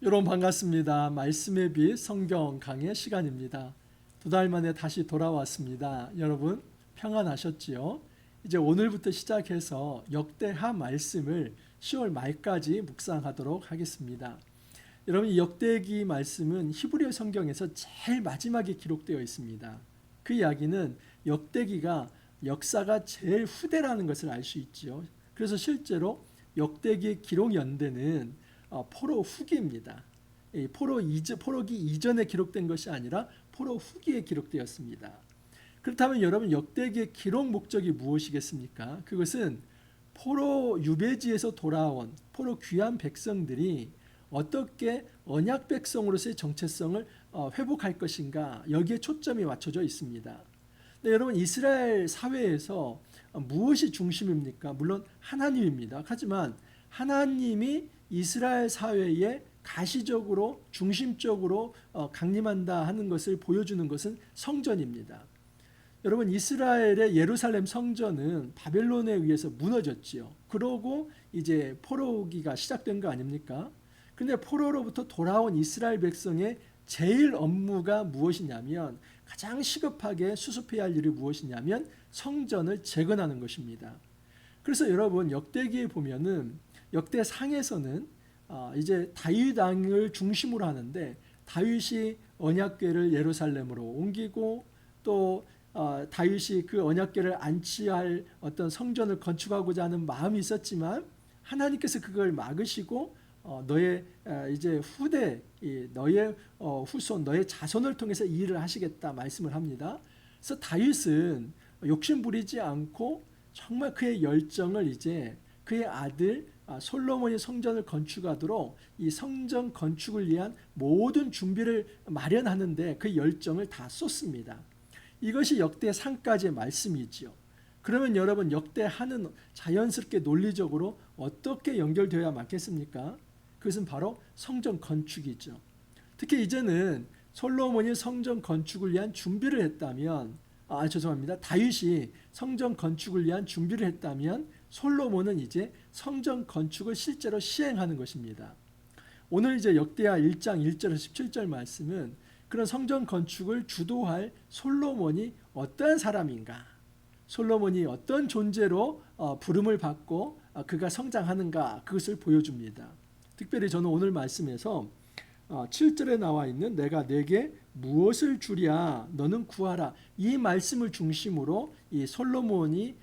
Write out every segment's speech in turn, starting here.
여러분 반갑습니다. 말씀의 빛 성경 강의 시간입니다. 2달 만에 다시 돌아왔습니다. 여러분 평안하셨지요? 이제 오늘부터 시작해서 역대하 말씀을 10월 말까지 묵상하도록 하겠습니다. 여러분 이 역대기 말씀은 히브리 성경에서 제일 마지막에 기록되어 있습니다. 그 이야기는 역대기가 역사가 제일 후대라는 것을 알 수 있지요. 그래서 실제로 역대기의 기록 연대는 포로 후기입니다. 포로기 이전에 기록된 것이 아니라 포로 후기에 기록되었습니다. 그렇다면 여러분 역대기의 기록 목적이 무엇이겠습니까? 그것은 포로 유배지에서 돌아온 포로 귀한 백성들이 어떻게 언약 백성으로서의 정체성을 회복할 것인가, 여기에 초점이 맞춰져 있습니다. 네, 여러분 이스라엘 사회에서 무엇이 중심입니까? 물론 하나님입니다. 하지만 하나님이 이스라엘 사회에 가시적으로 중심적으로 강림한다 하는 것을 보여주는 것은 성전입니다. 여러분 이스라엘의 예루살렘 성전은 바벨론에 의해서 무너졌지요. 그러고 이제 포로기가 시작된 거 아닙니까? 근데 포로로부터 돌아온 이스라엘 백성의 제일 업무가 무엇이냐면, 가장 시급하게 수습해야 할 일이 무엇이냐면 성전을 재건하는 것입니다. 그래서 여러분 역대기에 보면은 역대상에서는 이제 다윗 왕을 중심으로 하는데, 다윗이 언약궤를 예루살렘으로 옮기고 또 다윗이 그 언약궤를 안치할 어떤 성전을 건축하고자 하는 마음이 있었지만 하나님께서 그걸 막으시고 너의 이제 후대, 너의 후손, 너의 자손을 통해서 이 일을 하시겠다 말씀을 합니다. 그래서 다윗은 욕심 부리지 않고 정말 그의 열정을 이제 그의 아들 솔로몬이 성전을 건축하도록 이 성전 건축을 위한 모든 준비를 마련하는데 그 열정을 다 쏟습니다. 이것이 역대상까지의 말씀이지요. 그러면 여러분 역대하는 자연스럽게 논리적으로 어떻게 연결되어야 맞겠습니까? 그것은 바로 성전 건축이죠. 특히 이제는 솔로몬이 성전 건축을 위한 준비를 했다면, 다윗이 성전 건축을 위한 준비를 했다면 솔로몬은 이제 성전 건축을 실제로 시행하는 것입니다. 오늘 이제 역대하 1장 1절에서 17절 말씀은 그런 성전 건축을 주도할 솔로몬이 어떠한 사람인가, 솔로몬이 어떤 존재로 부름을 받고 그가 성장하는가, 그것을 보여줍니다. 특별히 저는 오늘 말씀에서 7절에 나와 있는 내가 내게 무엇을 주랴 너는 구하라, 이 말씀을 중심으로 이 솔로몬이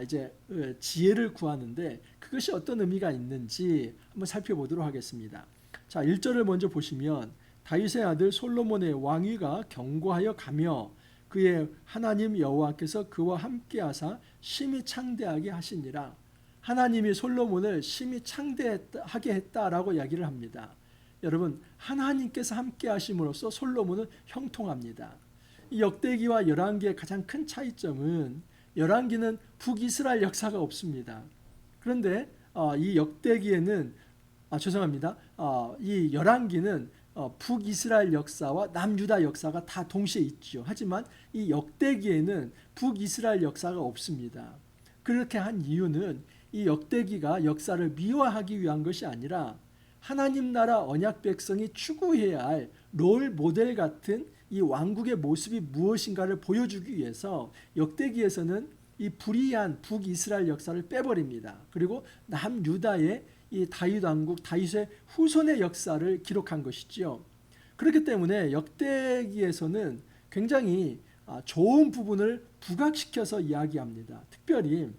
이제 지혜를 구하는데 그것이 어떤 의미가 있는지 한번 살펴보도록 하겠습니다. 자, 1절을 먼저 보시면 다윗의 아들 솔로몬의 왕위가 견고하여 가며 그의 하나님 여호와께서 그와 함께하사 심히 창대하게 하시니라. 하나님이 솔로몬을 심히 창대하게 했다라고 이야기를 합니다. 여러분 하나님께서 함께 하심으로써 솔로몬은 형통합니다. 이 역대기와 열왕기의 가장 큰 차이점은 열왕기는 북이스라엘 역사가 없습니다. 그런데 이 역대기에는 이 열왕기는 북이스라엘 역사와 남유다 역사가 다 동시에 있죠. 하지만 이 역대기에는 북이스라엘 역사가 없습니다. 그렇게 한 이유는 이 역대기가 역사를 미화하기 위한 것이 아니라 하나님 나라 언약 백성이 추구해야 할 롤 모델 같은 이 왕국의 모습이 무엇인가를 보여주기 위해서 역대기에서는 이 불의한 북이스라엘 역사를 빼버립니다. 그리고 남유다의 이 다윗 왕국, 다윗의 후손의 역사를 기록한 것이지요. 그렇기 때문에 역대기에서는 굉장히 좋은 부분을 부각시켜서 이야기합니다. 특별히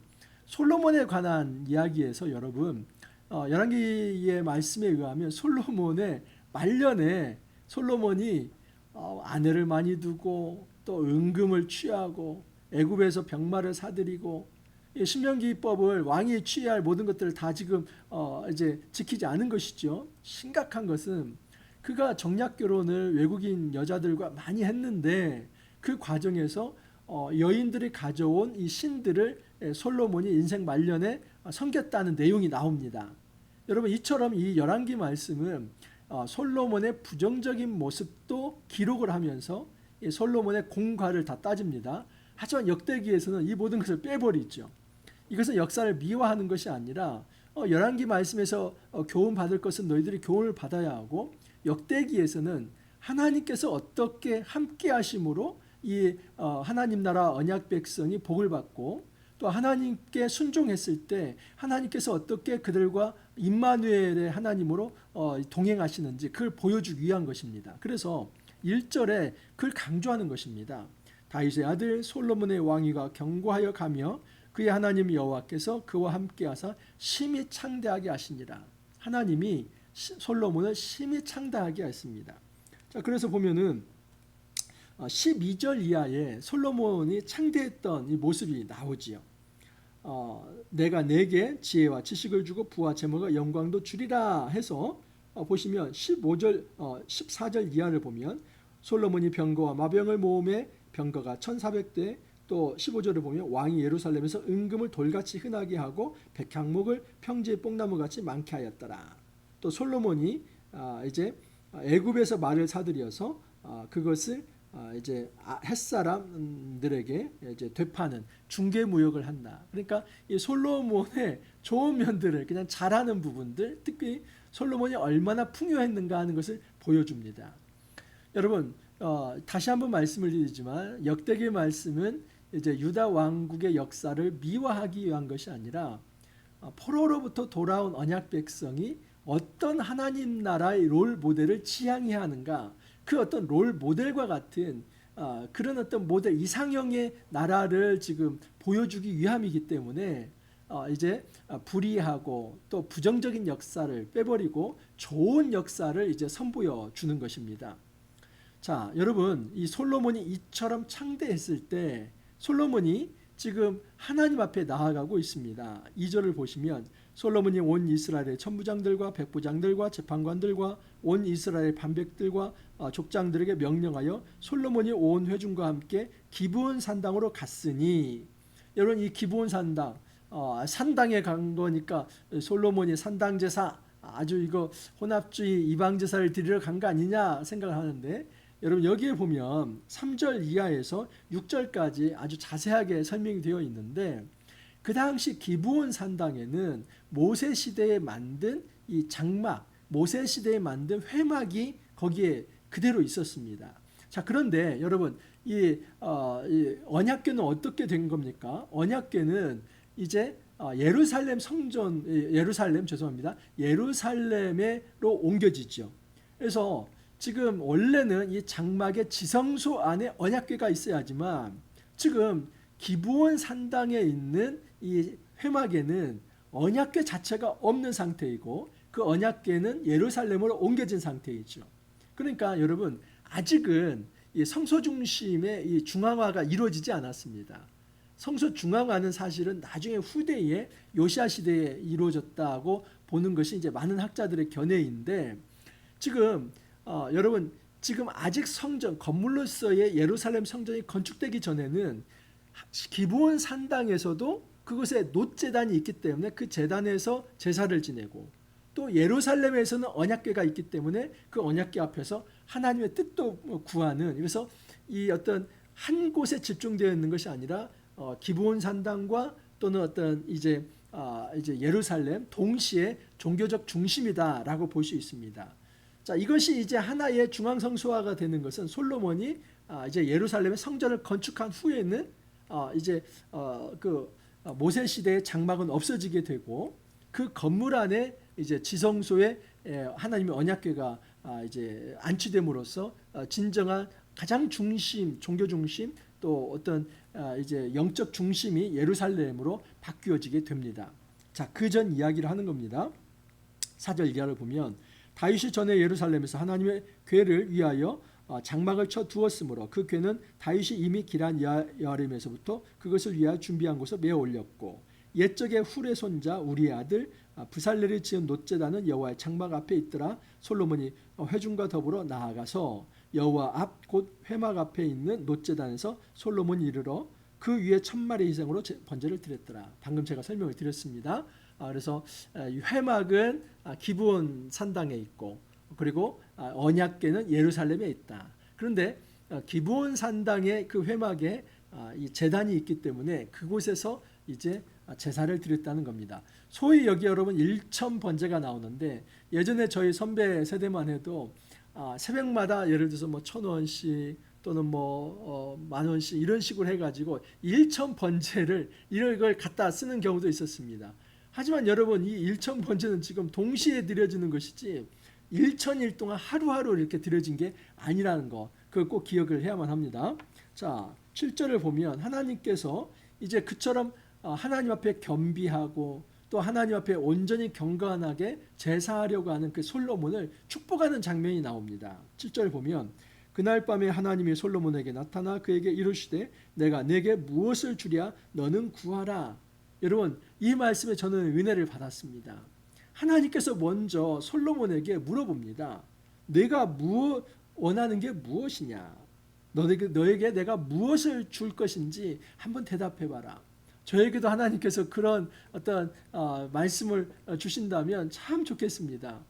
솔로몬에 관한 이야기에서 여러분 열왕기의 말씀에 의하면 솔로몬의 말년에 솔로몬이 아내를 많이 두고 또 은금을 취하고 애굽에서 병마를 사들이고 신명기법을 왕이 취해야 할 모든 것들을 다 지금 이제 지키지 않은 것이죠. 심각한 것은 그가 정략 결혼을 외국인 여자들과 많이 했는데 그 과정에서 여인들이 가져온 이 신들을 솔로몬이 인생 말년에 섬겼다는 내용이 나옵니다. 여러분 이처럼 이 열왕기 말씀은 솔로몬의 부정적인 모습도 기록을 하면서 솔로몬의 공과를 다 따집니다. 하지만 역대기에서는 이 모든 것을 빼버리죠. 이것은 역사를 미화하는 것이 아니라 열왕기 말씀에서 교훈 받을 것은 너희들이 교훈을 받아야 하고, 역대기에서는 하나님께서 어떻게 함께 하심으로 이 하나님 나라 언약 백성이 복을 받고, 또 하나님께 순종했을 때 하나님께서 어떻게 그들과 임마누엘의 하나님으로 동행하시는지 그걸 보여주기 위한 것입니다. 그래서 1절에 그걸 강조하는 것입니다. 다윗의 아들 솔로몬의 왕위가 견고하여 가며 그의 하나님 여호와께서 그와 함께하사 심히 창대하게 하시니라. 하나님이 솔로몬을 심히 창대하게 했습니다. 자, 그래서 보면은 12절 이하에 솔로몬이 창대했던 이 모습이 나오지요. 내가 내게 지혜와 지식을 주고 부와 재물과 영광도 주리라 해서 보시면 14절 이하를 보면 솔로몬이 병거와 마병을 모음에 병거가 1400대, 또 15절을 보면 왕이 예루살렘에서 은금을 돌같이 흔하게 하고 백향목을 평지의 뽕나무같이 많게 하였더라. 또 솔로몬이 이제 애굽에서 말을 사들여서 그것을 이제 햇사람들에게 이제 되파는 중개 무역을 한다. 그러니까 이 솔로몬의 좋은 면들을, 그냥 잘하는 부분들, 특히 솔로몬이 얼마나 풍요했는가 하는 것을 보여줍니다. 여러분, 다시 한번 말씀을 드리지만 역대기 말씀은 이제 유다 왕국의 역사를 미화하기 위한 것이 아니라 포로로부터 돌아온 언약 백성이 어떤 하나님 나라의 롤 모델을 지향해야 하는가, 그 어떤 롤 모델과 같은 그런 어떤 모델 이상형의 나라를 지금 보여주기 위함이기 때문에 이제 불의하고 또 부정적인 역사를 빼버리고 좋은 역사를 이제 선보여 주는 것입니다. 자, 여러분, 이 솔로몬이 이처럼 창대했을 때 솔로몬이 지금 하나님 앞에 나아가고 있습니다. 2절을 보시면 솔로몬이 온 이스라엘의 천부장들과 백부장들과 재판관들과 온 이스라엘 반백들과 족장들에게 명령하여 솔로몬이 온 회중과 함께 기브온 산당으로 갔으니, 여러분, 이 기브온 산당, 산당에 간 거니까 솔로몬이 산당 제사, 아주 이거 혼합주의 이방 제사를 드리러 간 거 아니냐 생각을 하는데, 여러분 여기에 보면 3절 이하에서 6절까지 아주 자세하게 설명이 되어 있는데, 그 당시 기브온 산당에는 모세 시대에 만든 이 장막, 모세 시대에 만든 회막이 거기에 그대로 있었습니다. 자, 그런데 여러분 이 언약궤는 어떻게 된 겁니까? 언약궤는 이제 예루살렘 예루살렘으로 옮겨지죠. 그래서 지금 원래는 이 장막의 지성소 안에 언약궤가 있어야지만 지금 기브온 산당에 있는 이 회막에는 언약궤 자체가 없는 상태이고 그 언약궤는 예루살렘으로 옮겨진 상태이죠. 그러니까 여러분 아직은 이 성소 중심의 이 중앙화가 이루어지지 않았습니다. 성소 중앙화는 사실은 나중에 후대에 요시야 시대에 이루어졌다고 보는 것이 이제 많은 학자들의 견해인데, 지금 여러분 지금 아직 성전 건물로서의 예루살렘 성전이 건축되기 전에는 기브온 산당에서도 그곳에 놋제단이 있기 때문에 그 제단에서 제사를 지내고, 또 예루살렘에서는 언약궤가 있기 때문에 그 언약궤 앞에서 하나님의 뜻도 구하는, 그래서 이 어떤 한 곳에 집중되어 있는 것이 아니라 기브온 산당과 또는 어떤 이제 예루살렘 동시에 종교적 중심이다라고 볼 수 있습니다. 자, 이것이 이제 하나의 중앙성소화가 되는 것은 솔로몬이 이제 예루살렘의 성전을 건축한 후에는 이제 그 모세 시대의 장막은 없어지게 되고 그 건물 안에 이제 지성소에 하나님의 언약궤가 이제 안치됨으로써 진정한 가장 중심, 종교 중심, 또 어떤 이제 영적 중심이 예루살렘으로 바뀌어지게 됩니다. 자, 그 전 이야기를 하는 겁니다. 4절 이하를 보면 다윗이 전에 예루살렘에서 하나님의 궤를 위하여 장막을 쳐 두었으므로 그 궤는 다윗이 이미 기란 여아림에서부터 그것을 위하여 준비한 곳에 메어 올렸고, 옛적에 훌의 손자 우리의 아들 부살렐이 지은 놋제단은 여호와의 장막 앞에 있더라. 솔로몬이 회중과 더불어 나아가서 여호와 앞 곧 회막 앞에 있는 놋제단에서 솔로몬이 이르러 그 위에 1000마리 희생으로 번제를 드렸더라. 방금 제가 설명을 드렸습니다. 그래서 회막은 기브온 산당에 있고, 그리고 언약궤는 예루살렘에 있다. 그런데 기브온 산당의 그 회막에 이 제단이 있기 때문에 그곳에서 이제 제사를 드렸다는 겁니다. 소위 여기 여러분 일천 번제가 나오는데 예전에 저희 선배 세대만 해도 새벽마다 예를 들어서 뭐 1,000원씩 또는 뭐 10,000원씩 이런 식으로 해가지고 일천 번제를 이런 걸 갖다 쓰는 경우도 있었습니다. 하지만 여러분 이 일천 번제는 지금 동시에 드려지는 것이지 일천일 동안 하루하루 이렇게 드려진 게 아니라는 거, 그걸 꼭 기억을 해야만 합니다. 자, 7절을 보면 하나님께서 이제 그처럼 하나님 앞에 겸비하고 또 하나님 앞에 온전히 경건하게 제사하려고 하는 그 솔로몬을 축복하는 장면이 나옵니다. 7절 보면 그날 밤에 하나님이 솔로몬에게 나타나 그에게 이르시되 내가 내게 무엇을 주랴 너는 구하라. 여러분 이 말씀에 저는 은혜를 받았습니다. 하나님께서 먼저 솔로몬에게 물어봅니다. 내가 원하는 게 무엇이냐? 너에게 내가 무엇을 줄 것인지 한번 대답해봐라. 저에게도 하나님께서 그런 어떤 말씀을 주신다면 참 좋겠습니다.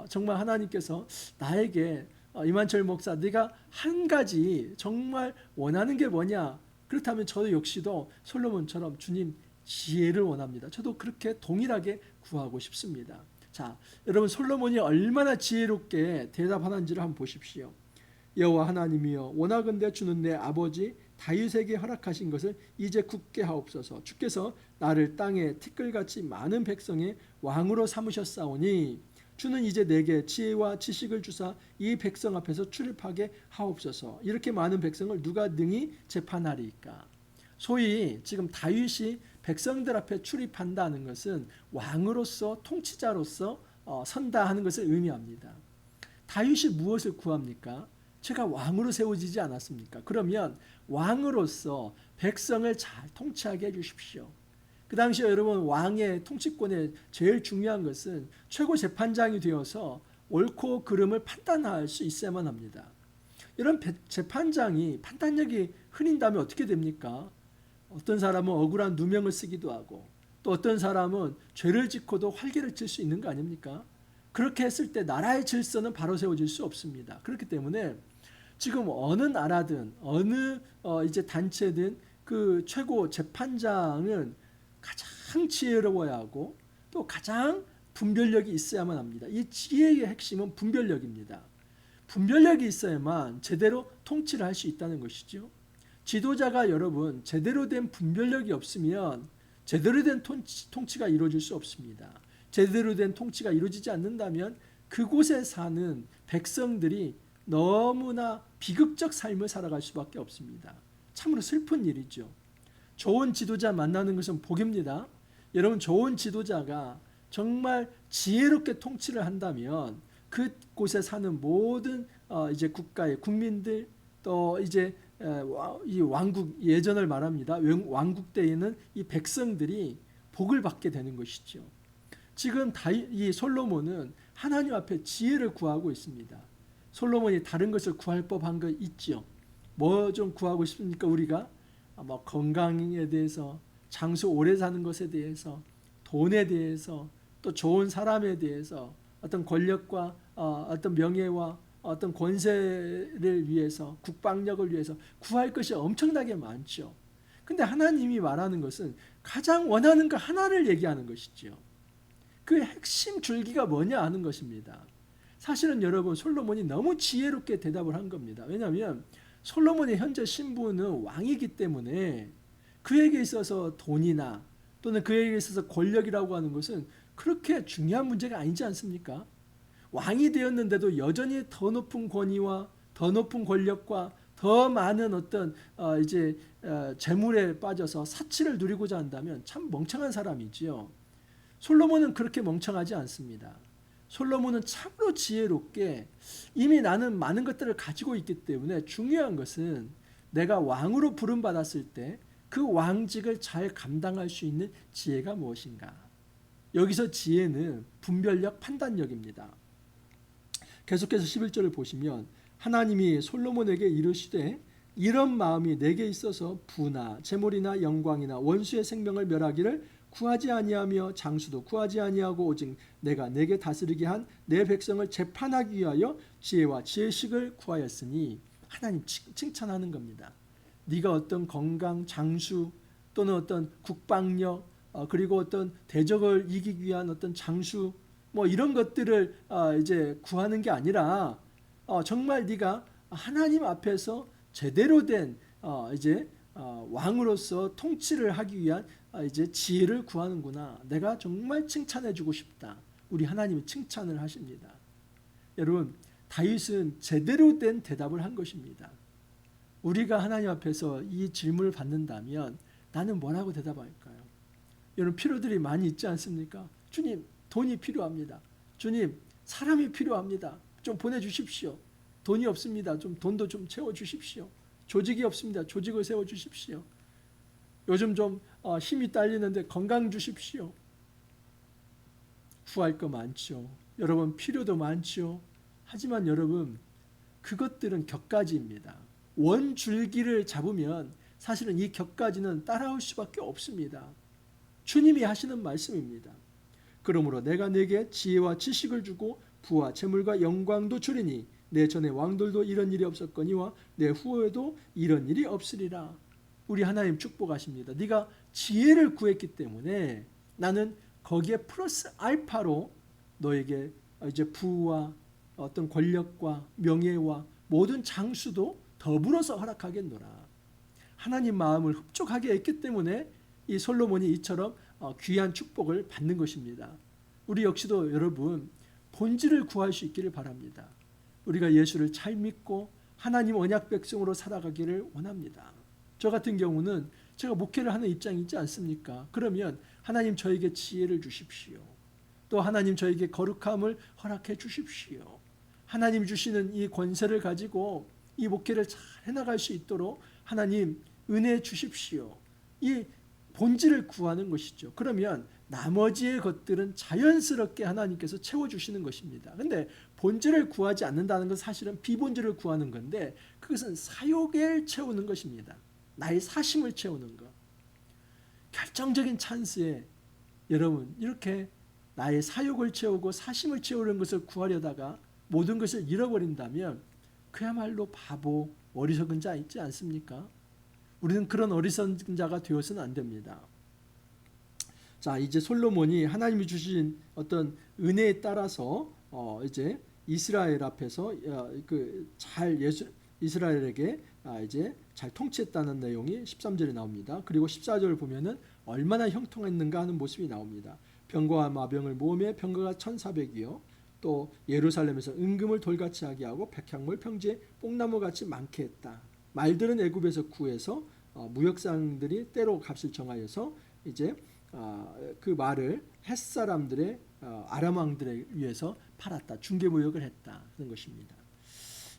정말 하나님께서 나에게 이만철 목사 네가 한 가지 정말 원하는 게 뭐냐? 그렇다면 저 역시도 솔로몬처럼 주님 지혜를 원합니다. 저도 그렇게 동일하게 구하고 싶습니다. 자, 여러분 솔로몬이 얼마나 지혜롭게 대답하는지를 한번 보십시오. 여호와 하나님이여 원하건대 주는 내 아버지 다윗에게 허락하신 것을 이제 굳게 하옵소서. 주께서 나를 땅에 티끌같이 많은 백성의 왕으로 삼으셨사오니 주는 이제 내게 지혜와 지식을 주사 이 백성 앞에서 출입하게 하옵소서. 이렇게 많은 백성을 누가 능히 재판하리이까? 소위 지금 다윗이 백성들 앞에 출입한다는 것은 왕으로서 통치자로서 선다 하는 것을 의미합니다. 다윗이 무엇을 구합니까? 제가 왕으로 세워지지 않았습니까? 그러면 왕으로서 백성을 잘 통치하게 해주십시오. 그 당시에 여러분 왕의 통치권의 제일 중요한 것은 최고 재판장이 되어서 옳고 그름을 판단할 수 있어야만 합니다. 이런 재판장이 판단력이 흐린다면 어떻게 됩니까? 어떤 사람은 억울한 누명을 쓰기도 하고 또 어떤 사람은 죄를 짓고도 활개를 칠 수 있는 거 아닙니까? 그렇게 했을 때 나라의 질서는 바로 세워질 수 없습니다. 그렇기 때문에 지금 어느 나라든 어느 이제 단체든 그 최고 재판장은 가장 지혜로워야 하고 또 가장 분별력이 있어야만 합니다. 이 지혜의 핵심은 분별력입니다. 분별력이 있어야만 제대로 통치를 할 수 있다는 것이죠. 지도자가 여러분 제대로 된 분별력이 없으면 제대로 된 통치가 이루어질 수 없습니다. 제대로 된 통치가 이루어지지 않는다면 그곳에 사는 백성들이 너무나 비극적 삶을 살아갈 수밖에 없습니다. 참으로 슬픈 일이죠. 좋은 지도자 만나는 것은 복입니다. 여러분 좋은 지도자가 정말 지혜롭게 통치를 한다면 그곳에 사는 모든 이제 국가의 국민들 또 이제 이 왕국 예전을 말합니다. 왕국 때에는 이 백성들이 복을 받게 되는 것이죠. 지금 이 솔로몬은 하나님 앞에 지혜를 구하고 있습니다. 솔로몬이 다른 것을 구할 법한 거 있죠. 뭐 좀 구하고 싶습니까? 우리가 뭐 건강에 대해서, 장수 오래 사는 것에 대해서, 돈에 대해서, 또 좋은 사람에 대해서, 어떤 권력과 어떤 명예와 어떤 권세를 위해서, 국방력을 위해서 구할 것이 엄청나게 많죠. 근데 하나님이 말하는 것은 가장 원하는 거 하나를 얘기하는 것이죠. 그 핵심 줄기가 뭐냐 하는 것입니다. 사실은 여러분 솔로몬이 너무 지혜롭게 대답을 한 겁니다. 왜냐하면 솔로몬의 현재 신분은 왕이기 때문에 그에게 있어서 돈이나 또는 그에게 있어서 권력이라고 하는 것은 그렇게 중요한 문제가 아니지 않습니까? 왕이 되었는데도 여전히 더 높은 권위와 더 높은 권력과 더 많은 어떤 이제 재물에 빠져서 사치를 누리고자 한다면 참 멍청한 사람이지요. 솔로몬은 그렇게 멍청하지 않습니다. 솔로몬은 참으로 지혜롭게 이미 나는 많은 것들을 가지고 있기 때문에 중요한 것은 내가 왕으로 부름받았을 때 그 왕직을 잘 감당할 수 있는 지혜가 무엇인가. 여기서 지혜는 분별력, 판단력입니다. 계속해서 11절을 보시면 하나님이 솔로몬에게 이르시되 이런 마음이 내게 있어서 부나 재물이나 영광이나 원수의 생명을 멸하기를 구하지 아니하며 장수도 구하지 아니하고 오직 내가 내게 다스리게 한 내 백성을 재판하기 위하여 지혜와 지혜식을 구하였으니 하나님 칭찬하는 겁니다. 네가 어떤 건강, 장수 또는 어떤 국방력 그리고 어떤 대적을 이기기 위한 어떤 장수 뭐 이런 것들을 이제 구하는 게 아니라 정말 네가 하나님 앞에서 제대로 된 이제 왕으로서 통치를 하기 위한 이제 지혜를 구하는구나. 내가 정말 칭찬해주고 싶다. 우리 하나님이 칭찬을 하십니다. 여러분, 다윗은 제대로 된 대답을 한 것입니다. 우리가 하나님 앞에서 이 질문을 받는다면 나는 뭐라고 대답할까요? 여러분, 필요들이 많이 있지 않습니까? 주님, 돈이 필요합니다. 주님, 사람이 필요합니다. 좀 보내주십시오. 돈이 없습니다. 좀 돈도 좀 채워주십시오. 조직이 없습니다. 조직을 세워주십시오. 요즘 좀 힘이 딸리는데 건강 주십시오. 구할 거 많죠. 여러분, 필요도 많죠. 하지만 여러분, 그것들은 격가지입니다. 원줄기를 잡으면 사실은 이 격가지는 따라올 수밖에 없습니다. 주님이 하시는 말씀입니다. 그러므로 내가 네게 지혜와 지식을 주고 부와 재물과 영광도 주리니 내 전에 왕들도 이런 일이 없었거니와 내 후에도 이런 일이 없으리라. 우리 하나님 축복하십니다. 네가 지혜를 구했기 때문에 나는 거기에 플러스 알파로 너에게 이제 부와 어떤 권력과 명예와 모든 장수도 더불어서 허락하겠노라. 하나님 마음을 흡족하게 했기 때문에 이 솔로몬이 이처럼 귀한 축복을 받는 것입니다. 우리 역시도 여러분 본질을 구할 수 있기를 바랍니다. 우리가 예수를 잘 믿고 하나님 언약 백성으로 살아가기를 원합니다. 저 같은 경우는 제가 목회를 하는 입장이 있지 않습니까? 그러면 하나님 저에게 지혜를 주십시오. 또 하나님 저에게 거룩함을 허락해 주십시오. 하나님 주시는 이 권세를 가지고 이 목회를 잘 해나갈 수 있도록 하나님 은혜 주십시오. 이 본질을 구하는 것이죠. 그러면 나머지의 것들은 자연스럽게 하나님께서 채워주시는 것입니다. 근데 본질을 구하지 않는다는 것은 사실은 비본질을 구하는 건데 그것은 사욕을 채우는 것입니다. 나의 사심을 채우는 것. 결정적인 찬스에 여러분 이렇게 나의 사욕을 채우고 사심을 채우는 것을 구하려다가 모든 것을 잃어버린다면 그야말로 바보, 어리석은 자 있지 않습니까? 우리는 그런 어리석은 자가 되어서는 안 됩니다. 자, 이제 솔로몬이 하나님이 주신 어떤 은혜에 따라서 이제 이스라엘 앞에서 이스라엘에게 이제 잘 통치했다는 내용이 13절에 나옵니다. 그리고 14절을 보면은 얼마나 형통했는가 하는 모습이 나옵니다. 병거와 마병을 모으며 병거가 1,400이요. 또 예루살렘에서 은금을 돌같이 하게 하고 백향물 평지에 뽕나무같이 많게 했다. 말들은 애굽에서 구해서 무역상들이 때로 값을 정하여서 이제 그 말을 햇사람들의 아람 왕들에 의해서 팔았다. 중개무역을 했다 하는 것입니다.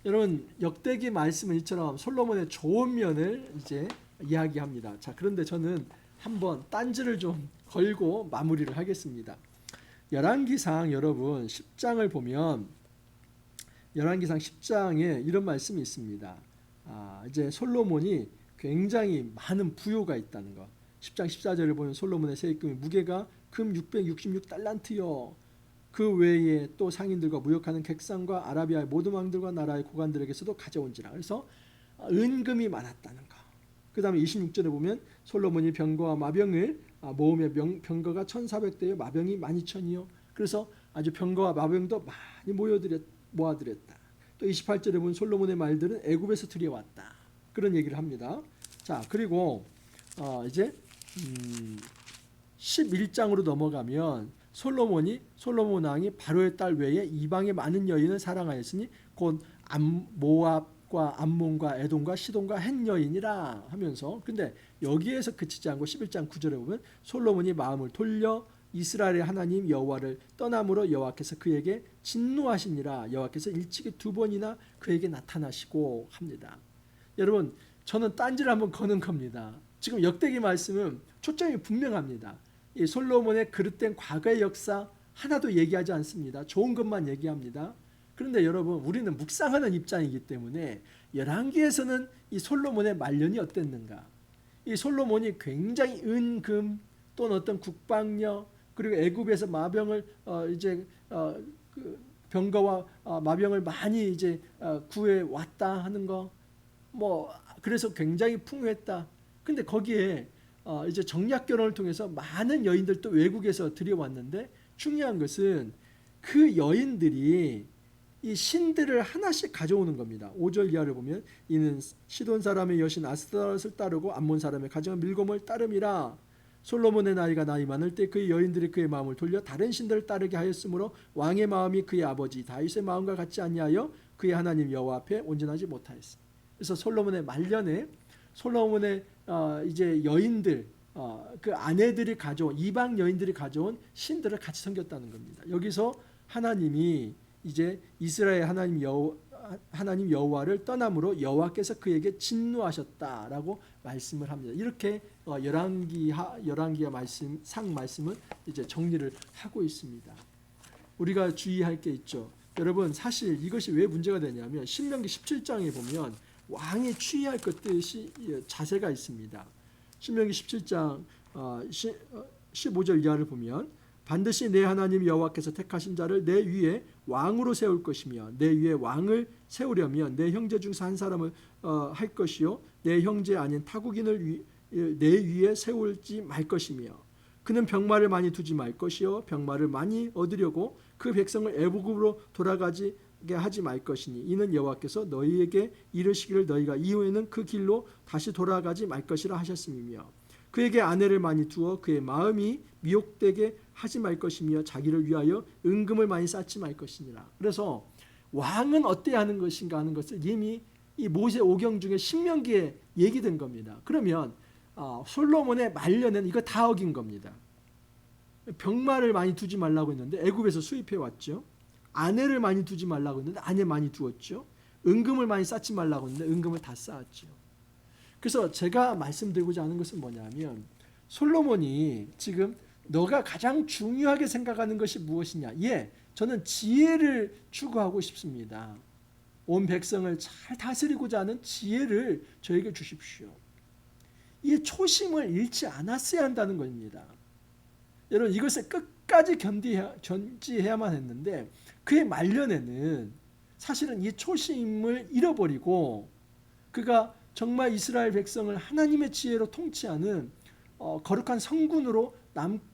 여러분 역대기 말씀은 이처럼 솔로몬의 좋은 면을 이제 이야기합니다. 자, 그런데 저는 한번 딴지를 좀 걸고 마무리를 하겠습니다. 열왕기상 여러분 10장을 보면 열왕기상 10장에 이런 말씀이 있습니다. 이제 솔로몬이 굉장히 많은 부요가 있다는 것. 10장 14절을 보면 솔로몬의 세금의 무게가 금 666달란트요. 그 외에 또 상인들과 무역하는 객상과 아라비아의 모든 왕들과 나라의 고관들에게서도 가져온지라. 그래서 은금이 많았다는 것. 그 다음에 26절에 보면 솔로몬이 병거와 마병을 모으며 병거가 1,400대요 마병이 12,000이요. 그래서 아주 병거와 마병도 많이 모아들였다. 또 28절에 보면 솔로몬의 말들은 애굽에서 들여왔다. 그런 얘기를 합니다. 자, 그리고 이제 11장으로 넘어가면 솔로몬 왕이 바로의 딸 외에 이방의 많은 여인을 사랑하였으니 곧 모압과 암몬과 에돔과 시돈과 헷 여인이라 하면서 근데 여기에서 그치지 않고 11장 9절에 보면 솔로몬이 마음을 돌려 이스라엘의 하나님 여호와를 떠남으로 여호와께서 그에게 진노하시니라. 여호와께서 일찍이 2번이나 그에게 나타나시고 합니다. 여러분 저는 딴지를 한번 거는 겁니다. 지금 역대기 말씀은 초점이 분명합니다. 이 솔로몬의 그릇된 과거의 역사 하나도 얘기하지 않습니다. 좋은 것만 얘기합니다. 그런데 여러분 우리는 묵상하는 입장이기 때문에 열왕기에서는 이 솔로몬의 말년이 어땠는가? 이 솔로몬이 굉장히 은금 또는 어떤 국방력 그리고 애굽에서 마병을 이제 그 병거와 마병을 많이 이제 구해 왔다 하는 거 뭐 그래서 굉장히 풍요했다. 근데 거기에 이제 정략 결혼을 통해서 많은 여인들 또 외국에서 들여왔는데 중요한 것은 그 여인들이 이 신들을 하나씩 가져오는 겁니다. 5절 이하를 보면 이는 시돈 사람의 여신 아스타롯을 따르고 암몬 사람의 가정한 밀곰을 따름이라. 솔로몬의 나이가 나이 많을 때 그의 여인들이 그의 마음을 돌려 다른 신들을 따르게 하였으므로 왕의 마음이 그의 아버지 다윗의 마음과 같지 아니하여 그의 하나님 여호와 앞에 온전하지 못하였어. 그래서 솔로몬의 말년에 솔로몬의 이제 여인들 그 아내들이 가져온 이방 여인들이 가져온 신들을 같이 섬겼다는 겁니다. 여기서 하나님이 이제 이스라엘 하나님 여호와를 떠남으로 여호와께서 그에게 진노하셨다라고 말씀을 합니다. 이렇게 열왕기야 말씀은 이제 정리를 하고 있습니다. 우리가 주의할 게 있죠. 여러분 사실 이것이 왜 문제가 되냐면 신명기 17장에 보면 왕이 취해할 것들이 자세가 있습니다. 신명기 17장 15절 이하를 보면 반드시 내 하나님 여호와께서 택하신 자를 내 위에 왕으로 세울 것이며 내 위에 왕을 세우려면 내 형제 중에서 한 사람을 할 것이요 내 형제 아닌 타국인을 내 위에 세울지 말 것이며 그는 병마를 많이 두지 말 것이요 병마를 많이 얻으려고 그 백성을 애굽으로 돌아가게 하지 말 것이니 이는 여호와께서 너희에게 이르시기를 너희가 이후에는 그 길로 다시 돌아가지 말 것이라 하셨음이며 그에게 아내를 많이 두어 그의 마음이 미혹되게 하지 말 것이며 자기를 위하여 은금을 많이 쌓지 말 것이니라. 그래서 왕은 어때야 하는 것인가 하는 것을 이미 이 모세 오경 중에 신명기에 얘기된 겁니다. 그러면 솔로몬의 말년에는 이거 다 어긴 겁니다. 병마를 많이 두지 말라고 했는데 애굽에서 수입해 왔죠. 아내를 많이 두지 말라고 했는데 아내 많이 두었죠. 은금을 많이 쌓지 말라고 했는데 은금을 다 쌓았죠. 그래서 제가 말씀드리고자 하는 것은 뭐냐면 솔로몬이 지금 너가 가장 중요하게 생각하는 것이 무엇이냐? 저는 지혜를 추구하고 싶습니다. 온 백성을 잘 다스리고자 하는 지혜를 저에게 주십시오. 이 초심을 잃지 않았어야 한다는 겁니다. 여러분 이것을 끝까지 견지해야만 했는데 그의 말년에는 사실은 이 초심을 잃어버리고 그가 정말 이스라엘 백성을 하나님의 지혜로 통치하는 거룩한 성군으로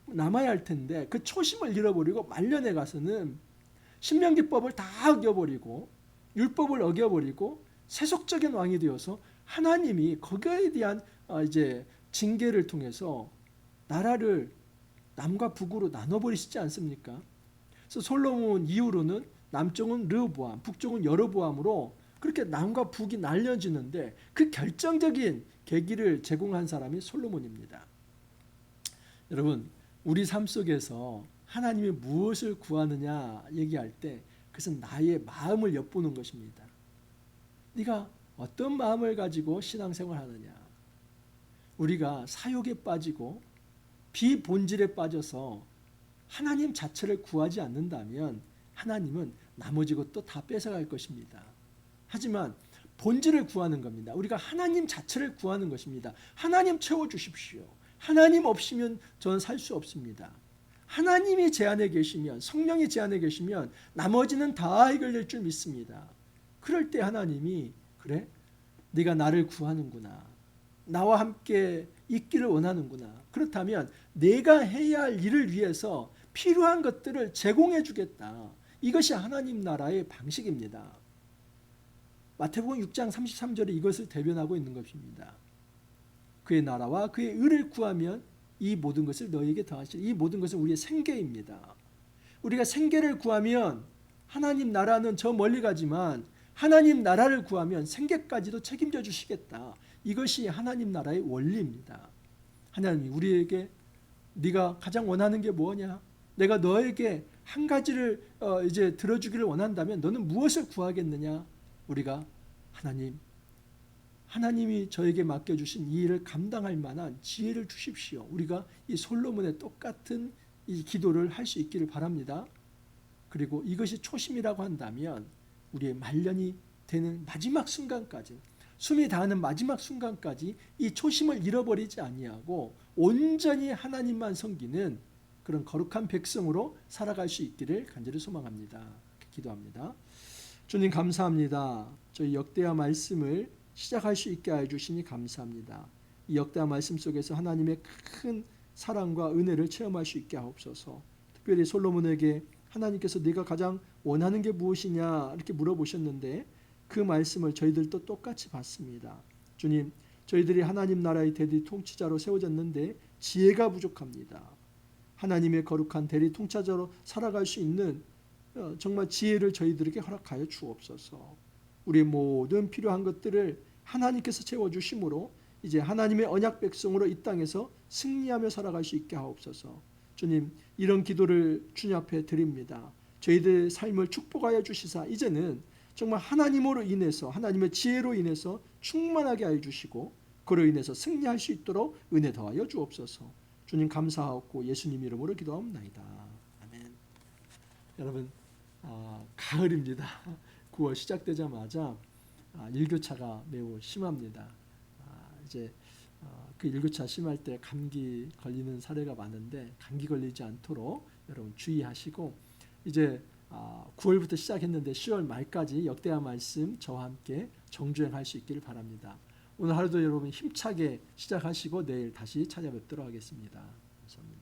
남아야 할 텐데 그 초심을 잃어버리고 말년에 가서는 신명기법을 다 어겨버리고 율법을 어겨버리고 세속적인 왕이 되어서 하나님이 거기에 대한 이제 징계를 통해서 나라를 남과 북으로 나눠버리시지 않습니까? 그래서 솔로몬 이후로는 남쪽은 르호보암, 북쪽은 여로보암으로 그렇게 남과 북이 나뉘어지는데 그 결정적인 계기를 제공한 사람이 솔로몬입니다. 여러분 우리 삶 속에서 하나님이 무엇을 구하느냐 얘기할 때 그것은 나의 마음을 엿보는 것입니다. 네가 어떤 마음을 가지고 신앙생활 하느냐. 우리가 사욕에 빠지고 비본질에 빠져서 하나님 자체를 구하지 않는다면 하나님은 나머지 것도 다 뺏어갈 것입니다. 하지만 본질을 구하는 겁니다. 우리가 하나님 자체를 구하는 것입니다. 하나님 채워주십시오. 하나님 없이면 저는 살 수 없습니다. 하나님이 제 안에 계시면 성령이 제 안에 계시면 나머지는 다 해결될 줄 믿습니다. 그럴 때 하나님이 그래? 네가 나를 구하는구나. 나와 함께 있기를 원하는구나. 그렇다면 내가 해야 할 일을 위해서 필요한 것들을 제공해 주겠다. 이것이 하나님 나라의 방식입니다. 마태복음 6장 33절에 이것을 대변하고 있는 것입니다. 그의 나라와 그의 의를 구하면 이 모든 것을 너희에게 더하시리. 이 모든 것은 우리의 생계입니다. 우리가 생계를 구하면 하나님 나라는 저 멀리 가지만 하나님 나라를 구하면 생계까지도 책임져 주시겠다. 이것이 하나님 나라의 원리입니다. 하나님이 우리에게 네가 가장 원하는 게 뭐냐? 내가 너에게 한 가지를 이제 들어주기를 원한다면 너는 무엇을 구하겠느냐? 우리가 하나님이 저에게 맡겨주신 이 일을 감당할 만한 지혜를 주십시오. 우리가 이 솔로몬의 똑같은 이 기도를 할 수 있기를 바랍니다. 그리고 이것이 초심이라고 한다면 우리의 말년이 되는 마지막 순간까지 숨이 닿는 마지막 순간까지 이 초심을 잃어버리지 아니하고 온전히 하나님만 섬기는 그런 거룩한 백성으로 살아갈 수 있기를 간절히 소망합니다. 기도합니다. 주님 감사합니다. 저희 역대하 말씀을 시작할 수 있게 해 주시니 감사합니다. 이 역대한 말씀 속에서 하나님의 큰 사랑과 은혜를 체험할 수 있게 하옵소서. 특별히 솔로몬에게 하나님께서 네가 가장 원하는 게 무엇이냐 이렇게 물어보셨는데 그 말씀을 저희들도 똑같이 받습니다. 주님, 저희들이 하나님 나라의 대리 통치자로 세워졌는데 지혜가 부족합니다. 하나님의 거룩한 대리 통치자로 살아갈 수 있는 정말 지혜를 저희들에게 허락하여 주옵소서. 우리 모든 필요한 것들을 하나님께서 채워주심으로 이제 하나님의 언약 백성으로 이 땅에서 승리하며 살아갈 수 있게 하옵소서. 주님, 이런 기도를 주님 앞에 드립니다. 저희들의 삶을 축복하여 주시사 이제는 정말 하나님으로 인해서 하나님의 지혜로 인해서 충만하게 하여 주시고 그로 인해서 승리할 수 있도록 은혜 더하여 주옵소서. 주님 감사하옵고 예수님 이름으로 기도하옵나이다. 아멘. 여러분, 가을입니다. 9월 시작되자마자 일교차가 매우 심합니다. 이제 그 일교차 심할 때 감기 걸리는 사례가 많은데 감기 걸리지 않도록 여러분 주의하시고 이제 9월부터 시작했는데 10월 말까지 역대한 말씀 저와 함께 정주행할 수 있기를 바랍니다. 오늘 하루도 여러분 힘차게 시작하시고 내일 다시 찾아뵙도록 하겠습니다. 감사합니다.